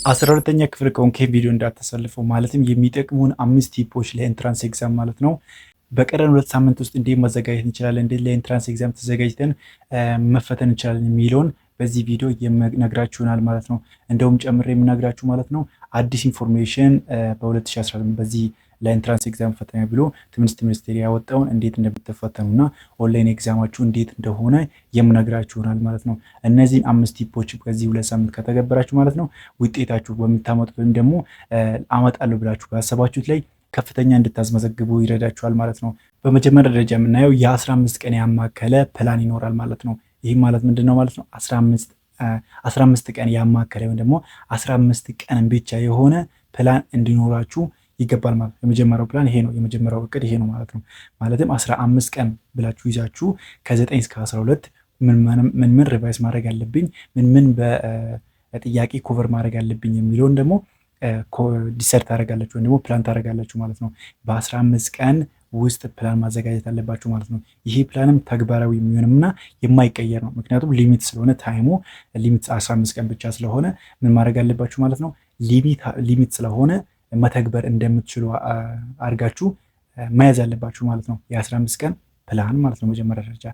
12ኛ ክፍል ከሆንክ ቪዲዮ እንዳታሳልፈው። ማለትም የሚጠቅሙን 5 ቲፖች ለኤንትራንስ ኤግዛም ማለት ነው። በቀረን 2 ሳምንት ውስጥ እንዴት መዘጋጀት እንችላለን፣ እንዴት ለኤንትራንስ ኤግዛም ተዘጋጅተን መፈተን እንችላለን የሚለውን በዚህ ቪዲዮ የምነግራችሁናል ማለት ነው። እንደውም ጨምሬ የምነግራችሁ ማለት ነው አዲስ ኢንፎርሜሽን በ2018 በዚህ ለኤንትራንስ ኤግዛም ፈተና ብሎ ትምህርት ሚኒስቴር ያወጣውን እንዴት እንደምትፈተኑና ኦንላይን ኤግዛማችሁ እንዴት እንደሆነ የምነግራችሁናል ማለት ነው። እነዚህን 5 ቲፖች በዚህ 2 ሳምንት ከተገበራችሁ ማለት ነው ውጤታችሁ በምታመጡት ወይም ደግሞ አመጣለሁ ብላችሁ ባሰባችሁት ላይ ከፍተኛ እንድታስመዘግቡ ይረዳችኋል ማለት ነው። በመጀመሪያ ደረጃ የምናየው የ15 ቀን ያማከለ ፕላን ይኖራል ማለት ነው። ይህ ማለት ምንድነው ማለት ነው? 15 ቀን ያማከለ ወይም ደግሞ 15 ቀን ብቻ የሆነ ፕላን እንዲኖራችሁ ይገባል ማለት ነው። የመጀመሪያው ፕላን ይሄ ነው። የመጀመሪያው እቅድ ይሄ ነው ማለት ነው። ማለትም 15 ቀን ብላችሁ ይዛችሁ ከ9 እስከ 12 ምን ሪቫይስ ማድረግ አለብኝ፣ ምን በጥያቄ ኮቨር ማድረግ አለብኝ የሚለውን ደግሞ ዲሰርት ታደርጋላችሁ ወይም ደግሞ ፕላን ታደርጋላችሁ ማለት ነው። በ15 ቀን ውስጥ ፕላን ማዘጋጀት አለባችሁ ማለት ነው። ይሄ ፕላንም ተግባራዊ የሚሆንምና የማይቀየር ነው። ምክንያቱም ሊሚት ስለሆነ ታይሙ ሊሚት 15 ቀን ብቻ ስለሆነ ምን ማድረግ አለባችሁ ማለት ነው። ሊሚት ስለሆነ መተግበር እንደምትችሉ አድርጋችሁ መያዝ አለባችሁ ማለት ነው። የ15 ቀን ፕላን ማለት ነው። መጀመሪያ ደረጃ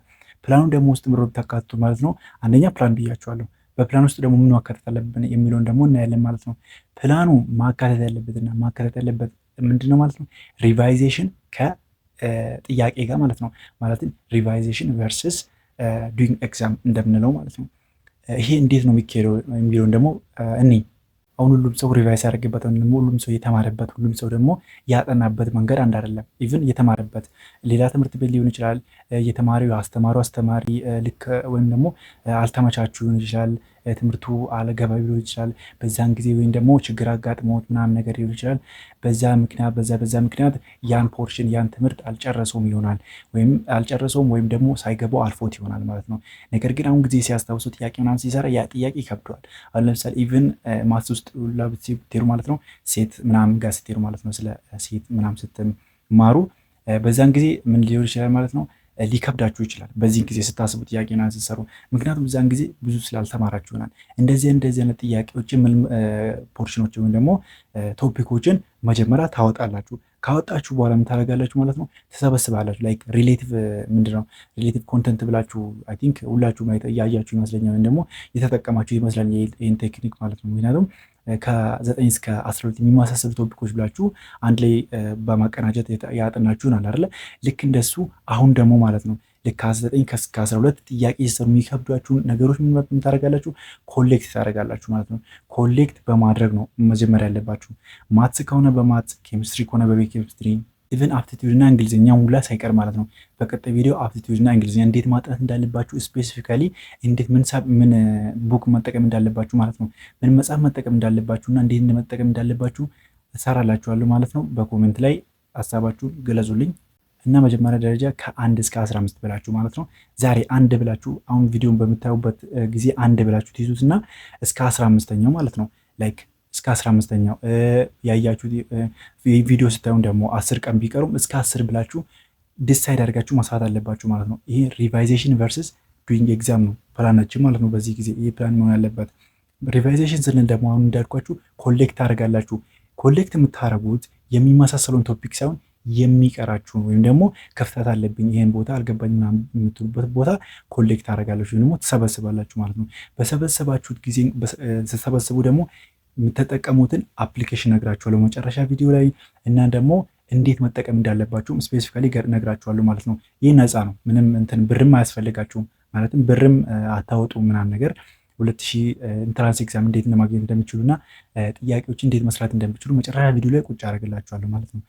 ፕላኑ ደግሞ ውስጥ ምሮ ተካትቶ ማለት ነው። አንደኛ ፕላን ብያችኋለሁ። በፕላን ውስጥ ደግሞ ምን ማካተት አለብን የሚለውን ደግሞ እናያለን ማለት ነው። ፕላኑ ማካተት ያለበት ምንድነው ማለት ነው? ሪቫይዜሽን ከጥያቄ ጋር ማለት ነው። ማለትም ሪቫይዜሽን ቨርስስ ዱይንግ ኤግዛም እንደምንለው ማለት ነው። ይሄ እንዴት ነው የሚካሄደው የሚለውን ደግሞ አሁን ሁሉም ሰው ሪቫይስ ያደርግበት ሁሉም ሰው የተማረበት ሁሉም ሰው ደግሞ ያጠናበት መንገድ አንድ አይደለም። ኢቭን የተማረበት ሌላ ትምህርት ቤት ሊሆን ይችላል። የተማሪው አስተማሪ ልክ ወይም ደግሞ አልተመቻቹ ሊሆን ይችላል። ትምህርቱ አለገባ ሊሆን ይችላል። በዛን ጊዜ ወይም ደግሞ ችግር አጋጥሞት ምናምን ነገር ሊሆን ይችላል። በዛ ምክንያት ያን ፖርሽን ያን ትምህርት አልጨረሰውም ይሆናል ወይም ደግሞ ሳይገባው አልፎት ይሆናል ማለት ነው። ነገር ግን አሁን ጊዜ ሲያስታውሱ ጥያቄ ምናምን ሲሰራ ያ ጥያቄ ይከብደዋል። አሁን ለምሳሌ ኢቭን ማትስ ውስጥ ስትሄዱ ማለት ነው ሴት ምናምን ጋር ስትሄዱ ማለት ነው ስለ ሴት ምናምን ስትማሩ በዛን ጊዜ ምን ሊሆን ይችላል ማለት ነው ሊከብዳችሁ ይችላል። በዚህ ጊዜ ስታስቡ ጥያቄ ምናምን ስትሰሩ ምክንያቱም በዛን ጊዜ ብዙ ስላልተማራችሁ ይሆናል። እንደዚህ አይነት ጥያቄዎችን ፖርሽኖችን ወይም ደግሞ ቶፒኮችን መጀመሪያ ታወጣላችሁ። ካወጣችሁ በኋላ ምን ታደርጋላችሁ ማለት ነው ተሰበስባላችሁ። ላይክ ሪሌቲቭ ኮንተንት ብላችሁ አይ ቲንክ ሁላችሁም ያያችሁ ይመስለኛል ወይም ደግሞ የተጠቀማችሁ ይመስላል ይህን ቴክኒክ ማለት ነው። ምክንያቱም ከ9 እስከ 12 የሚመሳሰሉ ቶፒኮች ብላችሁ አንድ ላይ በማቀናጀት ያጠናችሁን አለ አይደለ? ልክ እንደሱ አሁን ደግሞ ማለት ነው ልክ ከ9 እስከ 12 ጥያቄ ሲሰሩ የሚከብዷችሁን ነገሮች ምን ታደርጋላችሁ? ኮሌክት ታደርጋላችሁ ማለት ነው። ኮሌክት በማድረግ ነው መጀመሪያ ያለባችሁ። ማትስ ከሆነ በማትስ፣ ኬሚስትሪ ከሆነ በኬሚስትሪ፣ ኢቨን አፕቲቲዩድ እና እንግሊዝኛ ሁላ ሳይቀር ማለት ነው። በቀጣይ ቪዲዮ አፕቲቲዩድ እና እንግሊዝኛ እንዴት ማጥናት እንዳለባችሁ ስፔሲፊካሊ እንዴት ምን ቡክ መጠቀም እንዳለባችሁ ማለት ነው ምን መጽሐፍ መጠቀም እንዳለባችሁ እና እንዴት መጠቀም እንዳለባችሁ እሰራላችኋለሁ ማለት ነው። በኮሜንት ላይ ሀሳባችሁን ገለጹልኝ እና መጀመሪያ ደረጃ ከ1 እስከ 15 ብላችሁ ማለት ነው ዛሬ 1 ብላችሁ አሁን ቪዲዮን በምታዩበት ጊዜ 1 ብላችሁ ትይዙትና እስከ 15ኛው ማለት ነው ላይክ እስከ 15ኛው ያያችሁ ቪዲዮ ስታዩን ደግሞ 10 ቀን ቢቀሩም እስከ 10 ብላችሁ ዲሳይድ አድርጋችሁ መስራት አለባችሁ ማለት ነው። ይሄ ሪቫይዜሽን ቨርስስ ዱይንግ ኤግዛም ነው ፕላናችን ማለት ነው። በዚህ ጊዜ ይሄ ፕላን መሆን ያለበት። ሪቫይዜሽን ስንል ደግሞ አሁን እንዳልኳችሁ ኮሌክት ታደርጋላችሁ። ኮሌክት የምታደርጉት የሚመሳሰሉን ቶፒክ ሳይሆን የሚቀራችሁን ወይም ደግሞ ክፍተት አለብኝ ይሄን ቦታ አልገባኝ የምትሉበት ቦታ ኮሌክት ታደርጋላችሁ ወይም ደግሞ ትሰበስባላችሁ ማለት ነው። በሰበሰባችሁት ጊዜ ስትሰበስቡ ደግሞ የምትጠቀሙትን አፕሊኬሽን ነግራችኋለሁ መጨረሻ ቪዲዮ ላይ እና ደግሞ እንዴት መጠቀም እንዳለባችሁም ስፔሲፊካሊ ነግራችኋለሁ ማለት ነው። ይህ ነፃ ነው። ምንም ብርም አያስፈልጋችሁም ማለትም ብርም አታወጡ ምናምን ነገር 2000 ኢንትራንስ ኤግዛም እንዴት ለማግኘት እንደምችሉና ጥያቄዎች እንዴት መስራት እንደምችሉ መጨረሻ ቪዲዮ ላይ ቁጭ አደርግላችኋለሁ ማለት ነው።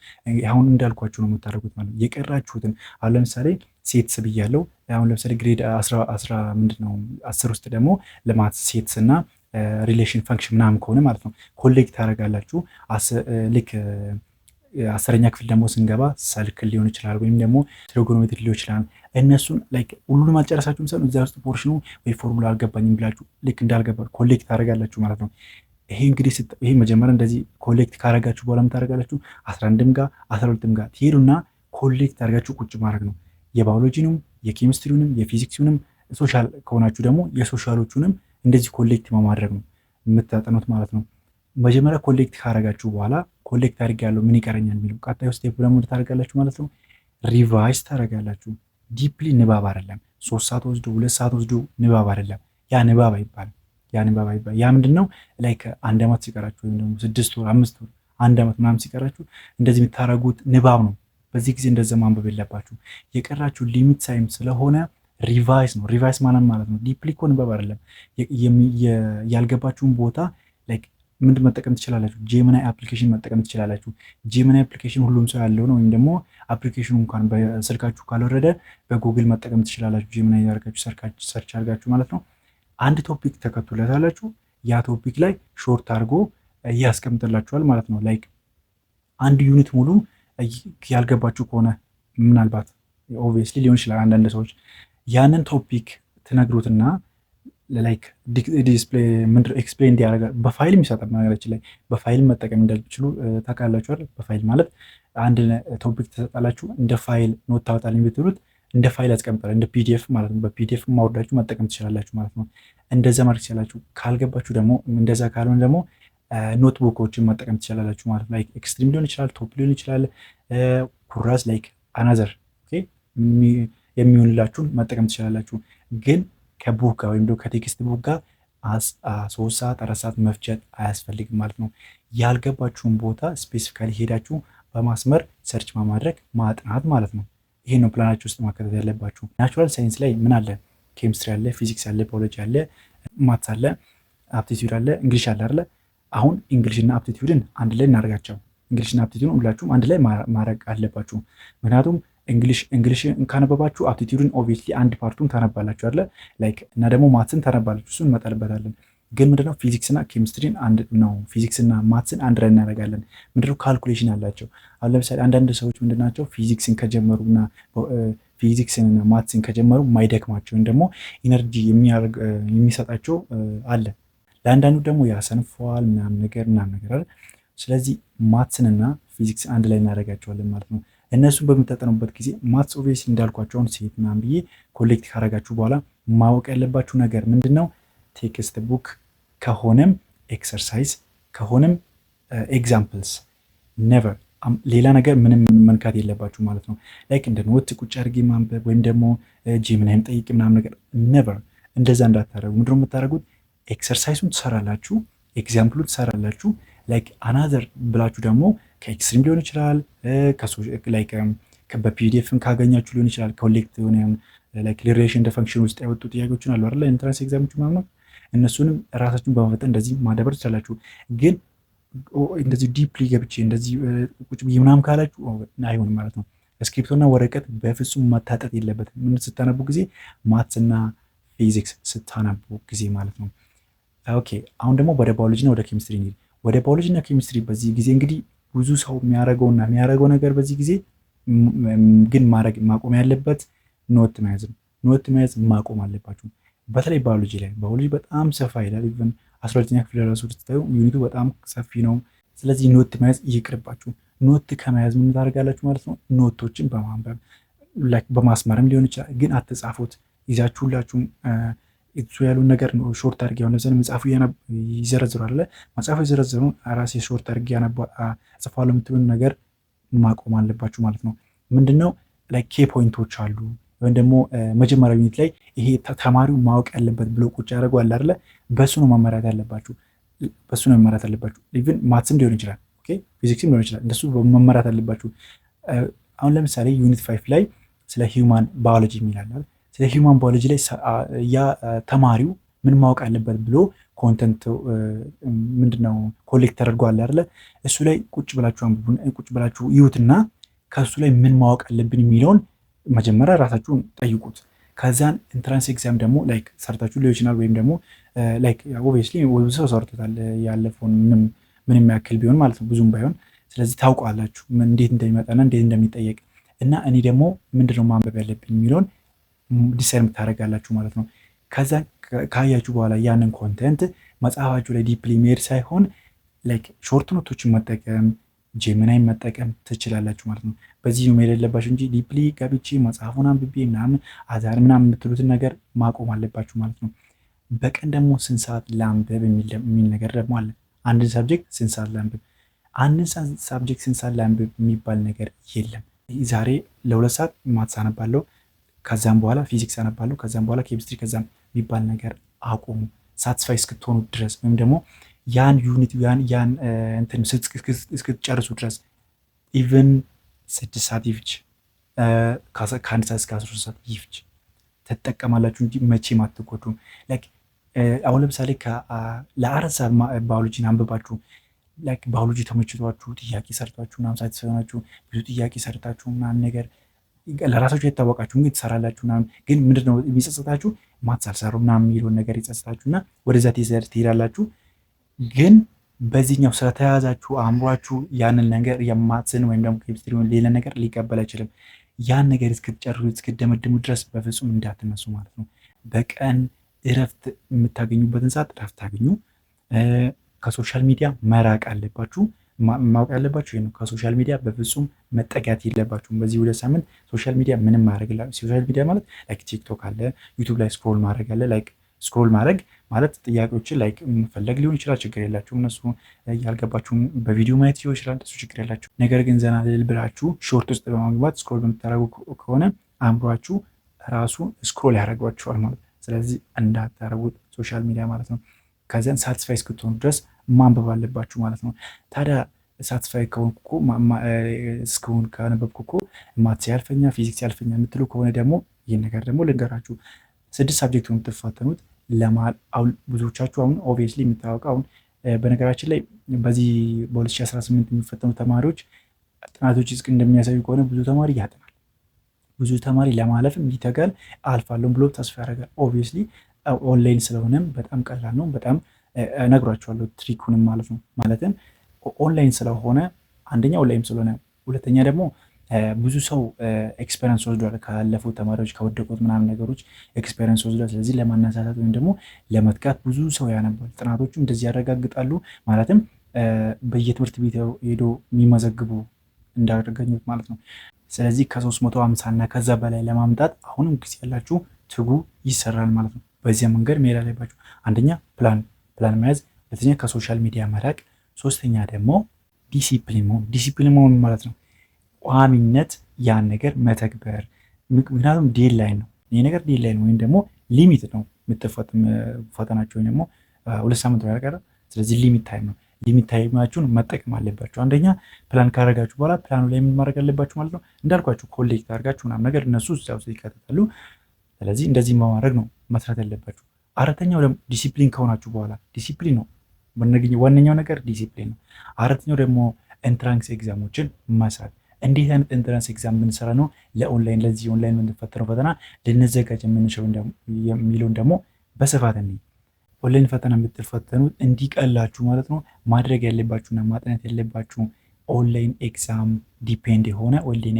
አሁን እንዳልኳችሁ ነው የምታደርጉት ማለት ነው። የቀራችሁትን አሁን ለምሳሌ ሴትስ ብያለሁ። አሁን ለምሳሌ ግሬድ 10 ውስጥ ደግሞ ልማት ሴትስ እና ሪሌሽን ፈንክሽን ምናምን ከሆነ ማለት ነው ኮሌክት ታደርጋላችሁ። ልክ 10ኛ ክፍል ደግሞ ስንገባ ሰልክል ሊሆን ይችላል ወይም ደግሞ ትሪጎኖሜትሪ ሊሆን ይችላል። እነሱን ላይክ ሁሉንም አልጨረሳችሁም ሰው እዚያ ውስጥ ፖርሽኑ ወይ ፎርሙላ አልገባኝም ብላችሁ ልክ እንዳልገባ ኮሌክት ታደርጋላችሁ ማለት ነው። ይሄ እንግዲህ ይሄ መጀመሪያ እንደዚህ ኮሌክት ካደረጋችሁ በኋላ ምን ታደርጋላችሁ? 11ም ጋር 12ም ጋር ትሄዱና ኮሌክት አድርጋችሁ ቁጭ ማድረግ ነው። የባዮሎጂንም የኬሚስትሪውንም የፊዚክሱንም ሶሻል ከሆናችሁ ደግሞ የሶሻሎቹንም እንደዚህ ኮሌክት በማድረግ ነው የምታጠኑት ማለት ነው። መጀመሪያ ኮሌክት ካረጋችሁ በኋላ ኮሌክት አድርጌያለሁ ምን ይቀረኛል የሚለው ቀጣዩ ስቴፕ ደግሞ ታደርጋላችሁ ማለት ነው። ሪቫይዝ ታደርጋላችሁ። ዲፕሊ ንባብ አይደለም 3 ሰዓት ወስዶ 2 ሰዓት ወስዶ ንባብ አይደለም። ያ ንባብ አይባልም። ያ ምንድን ነው ላይክ 1 ዓመት ሲቀራችሁ ወይም ደግሞ 6 ወር 5 ወር 1 ዓመት ምናምን ሲቀራችሁ እንደዚህ የምታደርጉት ንባብ ነው። በዚህ ጊዜ እንደዛ ማንበብ የለባችሁ። የቀራችሁ ሊሚት ታይም ስለሆነ ሪቫይዝ ነው። ሪቫይዝ ማለት ነው ዲፕሊ እኮ ንባብ አይደለም። ያልገባችሁን ቦታ ላይክ ምንድን መጠቀም ትችላላችሁ? ጄሚናይ አፕሊኬሽን መጠቀም ትችላላችሁ። ጄሚናይ አፕሊኬሽን ሁሉም ሰው ያለው ነው። ወይም ደግሞ አፕሊኬሽኑ እንኳን በስልካችሁ ካልወረደ በጉግል መጠቀም ትችላላችሁ። ጄሚናይ ያደርጋችሁ ሰርች አድርጋችሁ ማለት ነው። አንድ ቶፒክ ተከቱለታላችሁ። ያ ቶፒክ ላይ ሾርት አድርጎ ያስቀምጥላችኋል ማለት ነው። ላይክ አንድ ዩኒት ሙሉ ያልገባችሁ ከሆነ ምናልባት ኦብቪየስሊ ሊሆን ይችላል አንዳንድ ሰዎች ያንን ቶፒክ ትነግሩትና ላይክ ዲስፕሌይ ምንድን ኤክስፕሌን እንዲያደርጋል በፋይልም ይሰጣል። ነገራችን ላይ በፋይል መጠቀም እንደሚችሉ ታውቃላችሁ አይደል? በፋይል ማለት አንድ ቶፒክ ትሰጣላችሁ እንደ ፋይል ኖት ታወጣልኝ ብትሉት እንደ ፋይል ያስቀምጣል እንደ ፒዲኤፍ ማለት ነው። በፒዲኤፍ ማውርዳችሁ መጠቀም ትችላላችሁ ማለት ነው። እንደዛ ማድረግ ትችላላችሁ። ካልገባችሁ ደግሞ እንደዛ ካልሆነ ደግሞ ኖትቡኮችን መጠቀም ትችላላችሁ ማለት ነው። ላይክ ኤክስትሪም ሊሆን ይችላል፣ ቶፕ ሊሆን ይችላል፣ ኩራዝ ላይክ አናዘር የሚሆንላችሁን መጠቀም ትችላላችሁ። ግን ከቡክ ጋር ወይም ደግሞ ከቴክስት ቡክ ጋር 3 ሰዓት 4 ሰዓት መፍጀት አያስፈልግም ማለት ነው። ያልገባችሁን ቦታ ስፔሲፊካሊ ሄዳችሁ በማስመር ሰርች በማድረግ ማጥናት ማለት ነው። ይሄ ነው ፕላናችሁ ውስጥ ማካተት ያለባችሁ። ናቹራል ሳይንስ ላይ ምን አለ? ኬሚስትሪ አለ፣ ፊዚክስ አለ፣ ባዮሎጂ አለ፣ ማትስ አለ፣ አፕቲቲዩድ አለ፣ እንግሊሽ አለ አይደለ? አሁን እንግሊሽና አፕቲቲዩድን አንድ ላይ እናደርጋቸው። እንግሊሽና አፕቲቲዩድን ሁላችሁም አንድ ላይ ማድረግ አለባችሁ። ምክንያቱም እንግሊሽ ካነበባችሁ አፕቲቲዩድን ኦብቪየስሊ አንድ ፓርቱን ታነባላችሁ አለ ላይክ እና ደግሞ ማትስን ታነባላችሁ። እሱን እንመጣልበታለን። ግን ምንድነው ፊዚክስና ኬሚስትሪን አንድ ነው። ፊዚክስና ማትስን አንድ ላይ እናደርጋለን። ምንድነው ካልኩሌሽን አላቸው። አሁን ለምሳሌ አንዳንድ ሰዎች ምንድናቸው ፊዚክስን ከጀመሩና ፊዚክስንና ማትስን ከጀመሩ ማይደክማቸው ወይም ደግሞ ኢነርጂ የሚሰጣቸው አለ። ለአንዳንዱ ደግሞ ያሰንፈዋል ምናምን ነገር አይደል? ስለዚህ ማትስንና ፊዚክስ አንድ ላይ እናደርጋቸዋለን ማለት ነው። እነሱን በምታጠኑበት ጊዜ ማትስ ኦብቪየስሊ እንዳልኳቸውን ሴት ምናምን ብዬ ኮሌክት ካረጋችሁ በኋላ ማወቅ ያለባችሁ ነገር ምንድነው? ቴክስት ቡክ ከሆነም ኤክሰርሳይዝ ከሆነም ኤግዛምፕልስ ኔቨር ሌላ ነገር ምንም መንካት የለባችሁ ማለት ነው። ላይክ እንደ ኖት ቁጭ አድርጌ ማንበብ ወይም ደግሞ ጂምናይም ጠይቅ ምናምን ነገር ኔቨር እንደዛ እንዳታደርጉ። ምንድነው የምታደርጉት? ኤክሰርሳይዙን ትሰራላችሁ፣ ኤግዛምፕሉን ትሰራላችሁ። ላይክ አናዘር ብላችሁ ደግሞ ከኤክስትሪም ሊሆን ይችላል በፒዲኤፍን ካገኛችሁ ሊሆን ይችላል። ኮሌክት ሆነ ላይክ ሪሌሽን እንደ ፈንክሽን ውስጥ ያወጡ ጥያቄዎችን አሉ አይደል? ኢንትራንስ ኤግዛሞች ምናምን እነሱንም ራሳችሁን በመፈጠን እንደዚህ ማዳበር ትችላላችሁ። ግን እንደዚህ ዲፕሊ ገብቼ እንደዚህ ቁጭ ብዬ ምናምን ካላችሁ አይሆንም ማለት ነው። እስክሪፕቶና ወረቀት በፍጹም መታጠጥ የለበትም። ምን ስታነቡ ጊዜ ማትስና ፊዚክስ ስታነቡ ጊዜ ማለት ነው። ኦኬ አሁን ደግሞ ወደ ባዮሎጂና ወደ ኬሚስትሪ እንሂድ። ወደ ባዮሎጂና ኬሚስትሪ በዚህ ጊዜ እንግዲህ ብዙ ሰው የሚያደርገው ነገር በዚህ ጊዜ ግን ማቆም ያለበት ኖት መያዝ ነው። ኖት መያዝ ማቆም አለባችሁ። በተለይ ባዮሎጂ ላይ ባዮሎጂ በጣም ሰፋ ይላል። ኢቭን 12ኛ ክፍል ራሱ ስታዩ ዩኒቱ በጣም ሰፊ ነው። ስለዚህ ኖት መያዝ ይቅርባችሁ። ኖት ከመያዝ ምን ታደርጋላችሁ ማለት ነው? ኖቶችን በማንበብ በማስመርም ሊሆን ይችላል። ግን አትጻፉት። ይዛችሁ ሁላችሁም እሱ ያሉን ነገር ሾርት አድርጌ አሁን ለምሳሌ መጽሐፉ ይዘረዝራል አለ መጽሐፉ የዘረዘሩን ራሴ ሾርት አድርጌ ጽፏለሁ የምትሉን ነገር ማቆም አለባችሁ ማለት ነው። ምንድነው ላይክ ኬ ፖይንቶች አሉ ወይም ደግሞ መጀመሪያ ዩኒት ላይ ይሄ ተማሪው ማወቅ ያለበት ብሎ ቁጭ ያደረገው አለ አይደለ? በሱ ነው መመራት ያለባችሁ። ኢቭን ማትስም ሊሆን ይችላል፣ ኦኬ ፊዚክስም ሊሆን ይችላል። እንደሱ መመራት አለባችሁ። አሁን ለምሳሌ ዩኒት 5 ላይ ስለ ሂውማን ባዮሎጂ የሚላል ስለ ሂውማን ባዮሎጂ ላይ ያ ተማሪው ምን ማወቅ አለበት ብሎ ኮንተንት ምንድነው ኮሌክት ተደርጓል አይደለ? እሱ ላይ ቁጭ ብላችሁ ይዩትና ከሱ ላይ ምን ማወቅ አለብን የሚለውን መጀመሪያ ራሳችሁን ጠይቁት። ከዛን ኢንትራንስ ኤግዛም ደግሞ ላይክ ሰርታችሁ ሊሆን ይችላል ወይም ደግሞ ላይክ ኦብቪየስሊ ብዙ ሰው ሰርቶታል ያለፈውን ምንም ያክል ቢሆን ማለት ነው ብዙም ባይሆን። ስለዚህ ታውቃላችሁ እንዴት እንደሚመጣና እንዴት እንደሚጠየቅ እና እኔ ደግሞ ምንድነው ማንበብ ያለብኝ የሚለውን ዲሳይድ ታደርጋላችሁ ማለት ነው። ከዛ ካያችሁ በኋላ ያንን ኮንተንት መጽሐፋችሁ ላይ ዲፕሊ ሜድ ሳይሆን ላይክ ሾርት ኖቶችን መጠቀም ጄሚናይ መጠቀም ትችላላችሁ ማለት ነው። በዚህ ነው መሄድ ያለባችሁ እንጂ ዲፕሊ ገብቼ መጽሐፉን አንብቤ ምናምን አዛር ምናምን የምትሉትን ነገር ማቆም አለባችሁ ማለት ነው። በቀን ደግሞ ስንት ሰዓት ላንብብ የሚል ነገር ደግሞ አለ። አንድን ሳብጀክት ስንት ሰዓት ላንብብ፣ አንድን ሳብጀክት ስንት ሰዓት ላንብብ የሚባል ነገር የለም። ዛሬ ለ2 ሰዓት ማትስ አነባለሁ፣ ከዛም በኋላ ፊዚክስ አነባለሁ፣ ከዛም በኋላ ኬሚስትሪ፣ ከዛም የሚባል ነገር አቁሙ። ሳትስፋይ እስክትሆኑ ድረስ ወይም ደግሞ ያን ዩኒት ያን እንትን እስክትጨርሱ ድረስ ኢቨን 6 ሰዓት ይፍጅ፣ ከ1 ሰዓት እስከ 13 ሰዓት ይፍጅ ትጠቀማላችሁ እንጂ መቼም አትጎዱም። አሁን ለምሳሌ ለ4 ሰዓት ባዮሎጂን አንብባችሁ ባዮሎጂ ተመችቷችሁ ጥያቄ ሰርታችሁ ምናምን ሳትሆናችሁ ብዙ ጥያቄ ሰርታችሁ ምናምን ነገር ለራሳችሁ የታወቃችሁ ግን ትሰራላችሁ ምናምን፣ ግን ምንድነው የሚጸጽታችሁ? ማትስ አልሰራሁም ምናምን የሚለውን ነገር ይጸጽታችሁ እና ወደዛ ትሄዳላችሁ። ግን በዚህኛው ስለተያዛችሁ አእምሯችሁ ያንን ነገር የማትስን ወይም ደግሞ ኬሚስትሪ ሌላ ነገር ሊቀበል አይችልም። ያን ነገር እስክትጨርሱ እስክትደመድሙ ድረስ በፍጹም እንዳትነሱ ማለት ነው። በቀን እረፍት የምታገኙበትን ሰዓት እረፍት ታገኙ። ከሶሻል ሚዲያ መራቅ አለባችሁ። ማወቅ ያለባችሁ ይሄ ነው። ከሶሻል ሚዲያ በፍጹም መጠጋት የለባችሁም። በዚህ 2 ሳምንት ሶሻል ሚዲያ ምንም ማድረግ ሶሻል ሚዲያ ማለት ቲክቶክ አለ፣ ዩቱብ ላይ ስክሮል ማድረግ አለ። ስክሮል ማድረግ ማለት ጥያቄዎችን መፈለግ ሊሆን ይችላል፣ ችግር የላችሁም። እነሱ ያልገባችሁም በቪዲዮ ማየት ሊሆን ይችላል፣ እሱ ችግር የላችሁ። ነገር ግን ዘና ልል ብላችሁ ሾርት ውስጥ በማግባት ስክሮል በምታደርጉ ከሆነ አእምሯችሁ ራሱ ስክሮል ያደርጓችኋል ማለት። ስለዚህ እንዳታደርጉት ሶሻል ሚዲያ ማለት ነው። ከዚያን ሳትስፋይ እስክትሆኑ ድረስ ማንበብ አለባችሁ ማለት ነው። ታዲያ ሳትስፋይ እስከሆን ካነበብኩ እኮ ማትስ ያልፈኛ፣ ፊዚክስ ያልፈኛ የምትሉ ከሆነ ደግሞ ይህን ነገር ደግሞ ልንገራችሁ። 6 ሳብጀክት ነው የምትፈተኑት። አሁን ብዙዎቻችሁ አሁን ኦብቪየስሊ የሚታወቀው አሁን በነገራችን ላይ በዚህ በ2018 የሚፈተኑ ተማሪዎች ጥናቶች እንደሚያሳዩ ከሆነ ብዙ ተማሪ ያጠናል፣ ብዙ ተማሪ ለማለፍም ይተጋል፣ አልፋለሁ ብሎ ተስፋ ያደርጋል። ኦብቪየስሊ ኦንላይን ስለሆነም በጣም ቀላል ነው። በጣም እነግራችኋለሁ ትሪኩንም ማለት ነው። ማለትም ኦንላይን ስለሆነ አንደኛ ኦንላይን ስለሆነ፣ ሁለተኛ ደግሞ ብዙ ሰው ኤክስፔሪንስ ወስዷል። ካለፉት ተማሪዎች ከወደቁት ምናምን ነገሮች ኤክስፔሪንስ ወስዷል። ስለዚህ ለማነሳሳት ወይም ደግሞ ለመትጋት ብዙ ሰው ያነባል። ጥናቶቹ እንደዚህ ያረጋግጣሉ። ማለትም በየትምህርት ቤት ሄዶ የሚመዘግቡ እንዳገኙት ማለት ነው። ስለዚህ ከ350 እና ከዛ በላይ ለማምጣት አሁንም ጊዜ ያላችሁ ትጉ፣ ይሰራል ማለት ነው። በዚያ መንገድ መሄድ አለባችሁ። አንደኛ ፕላን መያዝ፣ ሁለተኛ ከሶሻል ሚዲያ መራቅ፣ ሶስተኛ ደግሞ ዲሲፕሊን መሆን ማለት ነው። ቋሚነት ያን ነገር መተግበር። ምክንያቱም ዴድላይን ነው ይህ ነገር፣ ዴድላይን ወይም ደግሞ ሊሚት ነው ፈተናቸው ወይም ደግሞ 2 ሳምንት ነው ያቀረ። ስለዚህ ሊሚት ታይም ነው። ሊሚት ታይማችሁን መጠቀም አለባችሁ። አንደኛ ፕላን ካረጋችሁ በኋላ ፕላኑ ላይ ምን ማድረግ አለባችሁ ማለት ነው። እንዳልኳችሁ ኮሌክት አድርጋችሁ ምናምን ነገር እነሱ እዚያ ውስጥ ይከተታሉ። ስለዚህ እንደዚህ በማድረግ ነው መስራት ያለባችሁ። አራተኛው ደግሞ ዲሲፕሊን ከሆናችሁ በኋላ ዲሲፕሊን ነው ዋነኛው ነገር፣ ዲሲፕሊን ነው። አራተኛው ደግሞ ኤንትራንስ ኤግዛሞችን መስራት። እንዴት አይነት ኤንትራንስ ኤግዛም ብንሰራ ነው ለኦንላይን ለዚህ ኦንላይን የምንፈተነው ፈተና ልንዘጋጅ የምንችለው የሚለውን ደግሞ በስፋት እንይ። ኦንላይን ፈተና የምትፈተኑት እንዲቀላችሁ ማለት ነው ማድረግ ያለባችሁና ማጥናት ያለባችሁ ኦንላይን ኤግዛም ዲፔንድ የሆነ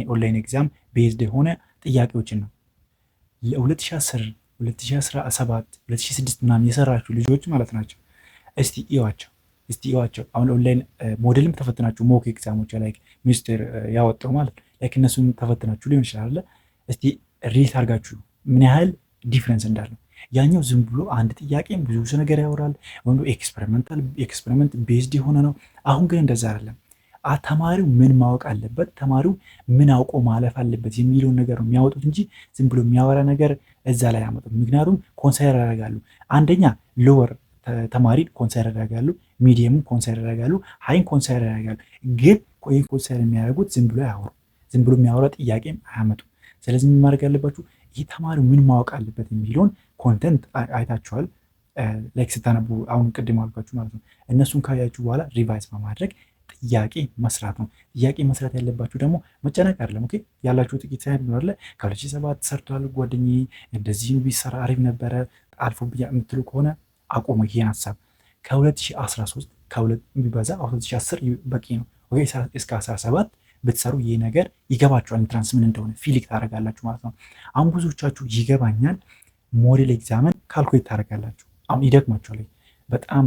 ኦንላይን ኤግዛም ቤዝድ የሆነ ጥያቄዎችን ነው። ለ2010 2017 2006 ምናምን የሰራችሁ ልጆች ማለት ናቸው። እስቲ እዩዋቸው። አሁን ኦንላይን ሞዴልም ተፈትናችሁ ሞክ ኤግዛሞች ሚኒስቴር ያወጣው ማለት እነሱም ተፈትናችሁ ሊሆን ይችላል። እስቲ ሬት አድርጋችሁ ምን ያህል ዲፍረንስ እንዳለው። ያኛው ዝም ብሎ አንድ ጥያቄም ብዙ ነገር ያወራል፣ ወንዱ ኤክስፐሪመንት ቤዝድ የሆነ ነው። አሁን ግን እንደዛ አይደለም። ተማሪው ምን ማወቅ አለበት፣ ተማሪው ምን አውቆ ማለፍ አለበት የሚለውን ነገር ነው የሚያወጡት እንጂ ዝም ብሎ የሚያወራ ነገር እዛ ላይ ያመጡት። ምክንያቱም ኮንሳይደር ያደርጋሉ። አንደኛ ሎወር ተማሪን ኮንሳይደር ያደርጋሉ፣ ሚዲየምን ኮንሳይደር ያደርጋሉ፣ ሃይን ኮንሳይደር ያደርጋሉ። ግን ይህ ኮንሳይደር የሚያደርጉት ዝም ብሎ ያወሩ፣ ዝም ብሎ የሚያወራ ጥያቄም አያመጡም። ስለዚህ ምን ማድረግ ያለባችሁ፣ ይህ ተማሪው ምን ማወቅ አለበት የሚለውን ኮንተንት አይታችኋል፣ ስታነቡ አሁን ቅድም አልኳችሁ ማለት ነው። እነሱን ካያችሁ በኋላ ሪቫይዝ በማድረግ ጥያቄ መስራት ነው። ጥያቄ መስራት ያለባችሁ ደግሞ መጨነቅ አይደለም። ኦኬ ያላችሁ ጥቂት ሳይሆን ብኖርለ ከ2007 ሰርቷል ጓደኛዬ እንደዚህ ቢሰራ አሪፍ ነበረ አልፎ የምትሉ ከሆነ አቆሙ ይሄን ሀሳብ። ከ2013 ቢበዛ 2010 በቂ ነው። እስከ 17 ብትሰሩ ይህ ነገር ይገባችኋል። ኢንትራንስ ምን እንደሆነ ፊሊክ ታደርጋላችሁ ማለት ነው። አሁን ብዙዎቻችሁ ይገባኛል ሞዴል ኤግዛምን ካልኩሌት ታደርጋላችሁ። አሁን ይደግማችኋል። በጣም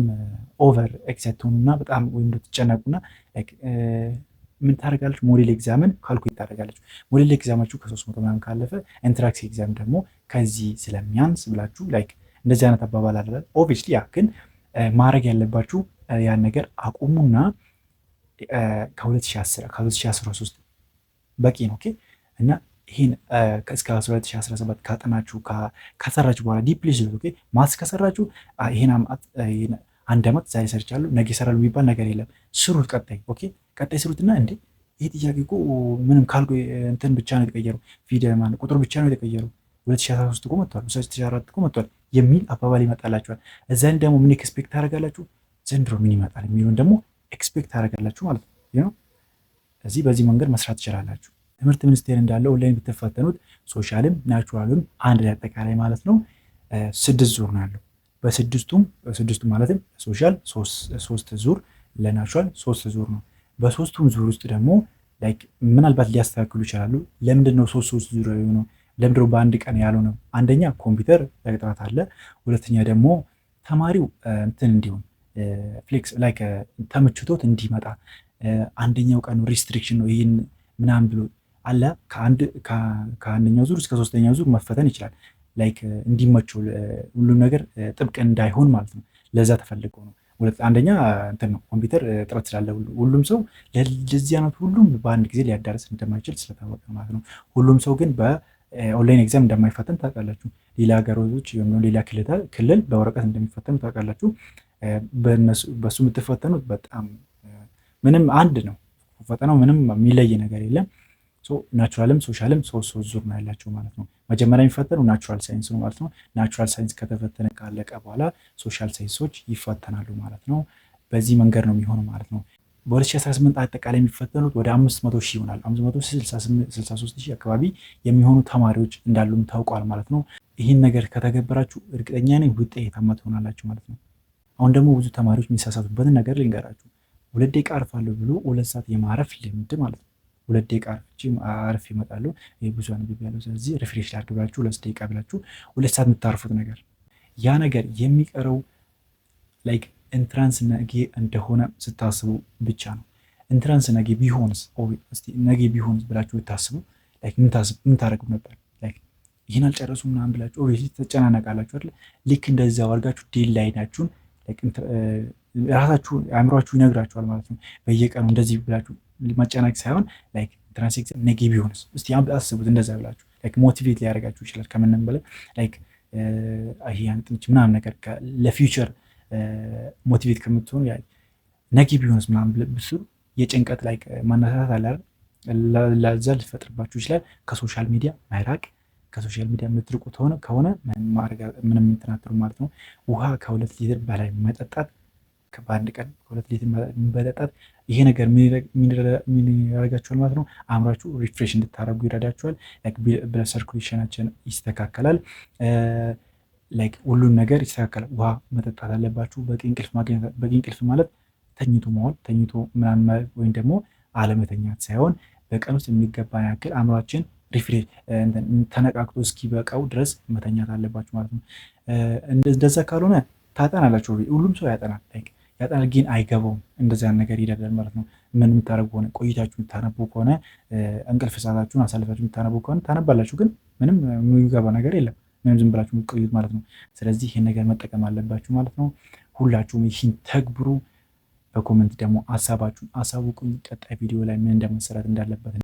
ኦቨር ኤክሳይት ሆኑና በጣም ወይም ትጨነቁና ምን ታደርጋለች? ሞዴል ኤግዛምን ካልኩሌት ታደርጋለች። ሞዴል ኤግዛማችሁ ከ300 ምናምን ካለፈ ኢንትራንስ ኤግዛም ደግሞ ከዚህ ስለሚያንስ ብላችሁ እንደዚህ አይነት አባባል አለ። ኦብቪየስሊ ያ ግን ማድረግ ያለባችሁ ያን ነገር አቁሙና ከ2013 በቂ ነው። ኦኬ እና ይህን እስከ 2017 ካጠናችሁ ከሰራችሁ በኋላ ዲፕሊ ስሉት። ኦኬ ማትስ ከሰራችሁ ይሄን አንድ ዓመት ዛሬ ሰርቻለሁ ነገ ይሰራሉ የሚባል ነገር የለም። ስሩት ቀጣይ። ኦኬ ቀጣይ ስሩትና እንዴ ይሄ ጥያቄ እኮ ምንም ካልኩ እንትን ብቻ ነው የተቀየረው፣ ፊደል ማለት ቁጥር ብቻ ነው የተቀየረው 2013 እኮ መጥቷል፣ 2014 እኮ መጥቷል የሚል አባባል ይመጣላችኋል። እዛን ደግሞ ምን ኤክስፔክት ታደርጋላችሁ? ዘንድሮ ምን ይመጣል የሚሉን ደግሞ ኤክስፔክት ታደርጋላችሁ ማለት ነው። እዚህ በዚህ መንገድ መስራት ትችላላችሁ። ትምህርት ሚኒስቴር እንዳለው ኦንላይን ብትፈተኑት ሶሻልም ናቹራልም አንድ ላይ አጠቃላይ ማለት ነው 6 ዙር ነው ያለው። በስድስቱ ማለትም ሶሻል 3 ዙር ለናቹራል 3 ዙር ነው። በሶስቱም ዙር ውስጥ ደግሞ ላይክ ምናልባት ሊያስተካክሉ ይችላሉ። ለምንድን ነው 3 ዙር የሆነው? ለምንድን ነው በአንድ ቀን ያለው ነው? አንደኛ ኮምፒውተር እጥረት አለ። ሁለተኛ ደግሞ ተማሪው እንትን እንዲሆን ፍሌክስ ላይክ ተመችቶት እንዲመጣ አንደኛው ቀኑ ሪስትሪክሽን ነው ይህን ምናምን ብሎ አለ። ከአንደኛው ዙር እስከ 3ኛው ዙር መፈተን ይችላል። ላይክ እንዲመቸው ሁሉም ነገር ጥብቅ እንዳይሆን ማለት ነው። ለዛ ተፈልገው ነው። አንደኛ እንትን ነው ኮምፒውተር እጥረት ስላለ ሁሉም ሰው ለዚህ አይነት ሁሉም በአንድ ጊዜ ሊያዳርስ እንደማይችል ስለታወቀ ማለት ነው። ሁሉም ሰው ግን በኦንላይን ኤግዛም እንደማይፈተን ታውቃላችሁ። ሌላ ሀገሮች ሌላ ክልል በወረቀት እንደሚፈተኑ ታውቃላችሁ። በሱ የምትፈተኑት በጣም ምንም አንድ ነው ፈተናው፣ ምንም የሚለይ ነገር የለም። ናቹራልም ሶሻልም 3 ዙር ነው ያላቸው ማለት ነው። መጀመሪያ የሚፈተኑ ናቹራል ሳይንስ ነው ማለት ነው። ናቹራል ሳይንስ ከተፈተነ ካለቀ በኋላ ሶሻል ሳይንሶች ይፈተናሉ ማለት ነው። በዚህ መንገድ ነው የሚሆነው ማለት ነው። በ2018 አጠቃላይ የሚፈተኑት ወደ 500 ሺህ ይሆናል። 563 ሺህ አካባቢ የሚሆኑ ተማሪዎች እንዳሉም ታውቋል ማለት ነው። ይህን ነገር ከተገበራችሁ እርግጠኛ ነኝ ውጤታማ ትሆናላችሁ ማለት ነው። አሁን ደግሞ ብዙ ተማሪዎች የሚሳሳቱበትን ነገር ልንገራችሁ። 2 ደቂቃ አርፋለሁ ብሎ 2 ሰዓት የማረፍ ልምድ ማለት ነው። 2 ደቂቃ አርፍ ይመጣሉ። ብዙ አንብቤ ያለው ስለዚህ ሪፍሬሽ ላድርግ ብላችሁ 2 ደቂቃ ብላችሁ 2 ሰዓት የምታርፉት ነገር ያ ነገር የሚቀረው ላይክ ኢንትራንስ ነገ እንደሆነ ስታስቡ ብቻ ነው። ኢንትራንስ ነገ ቢሆንስ ነገ ቢሆንስ ብላችሁ ብታስቡ ላይክ ምን ታደርጉ ነበር? ላይክ ይህን አልጨረሱ ምናምን ብላችሁ ኦብቪየስሊ ተጨናነቃላችሁ አይደል? ልክ እንደዚያው አድርጋችሁ ዴድላይናችሁን ራሳችሁ አእምሯችሁ ይነግራችኋል ማለት ነው። በየቀኑ እንደዚህ ብላችሁ መጨነቅ ሳይሆን ላይክ ኢንትራንስ ኤግዛም ነገ ቢሆንስ እስቲ አስቡት። እንደዛ ብላችሁ ላይክ ሞቲቬት ሊያደርጋችሁ ይችላል። ከምንም በላይ ላይክ ይሄ አንጥንች ምናምን ነገር ለፊውቸር ሞቲቬት ከምትሆኑ ነገ ቢሆንስ ምናምን ብትሉ የጭንቀት ላይክ ማነሳሳት አለ አይደል? ለዛ ሊፈጥርባችሁ ይችላል። ከሶሻል ሚዲያ መራቅ፣ ከሶሻል ሚዲያ የምትርቁ ከሆነ ምንም እንትናትሩ ማለት ነው። ውሃ ከ2 ሊትር በላይ መጠጣት በአንድ ቀን 2 ሊትር መጠጣት ይሄ ነገር ምን ያደርጋችኋል ማለት ነው? አእምሯችሁ ሪፍሬሽ እንድታደርጉ ይረዳችኋል። ብለድ ሰርኩሌሽናችን ይስተካከላል። ላይክ ሁሉም ነገር ይስተካከላል። ውሃ መጠጣት አለባችሁ። በቂ እንቅልፍ ማግኘት። በቂ እንቅልፍ ማለት ተኝቶ መዋል፣ ተኝቶ ምናምን ወይም ደግሞ አለመተኛት ሳይሆን በቀን ውስጥ የሚገባን ያክል አእምሯችን ሪፍሬሽ ተነቃቅቶ እስኪበቃው ድረስ መተኛት አለባችሁ ማለት ነው። እንደዛ ካልሆነ ታጠናላችሁ። ሁሉም ሰው ያጠናል። ያጠናል ግን አይገባውም። እንደዚያ ነገር ይደረጋል ማለት ነው። ምን የምታደርጉ ከሆነ ቆይታችሁ የምታነቡ ከሆነ እንቅልፍ ሰዓታችሁን አሳልፋችሁ የምታነቡ ከሆነ ታነባላችሁ፣ ግን ምንም የሚገባ ነገር የለም። ምንም ዝም ብላችሁ የምትቆዩት ማለት ነው። ስለዚህ ይህን ነገር መጠቀም አለባችሁ ማለት ነው። ሁላችሁም ይህን ተግብሩ። በኮመንት ደግሞ ሀሳባችሁን አሳውቁኝ። ቀጣይ ቪዲዮ ላይ ምን እንደመሰራት እንዳለበት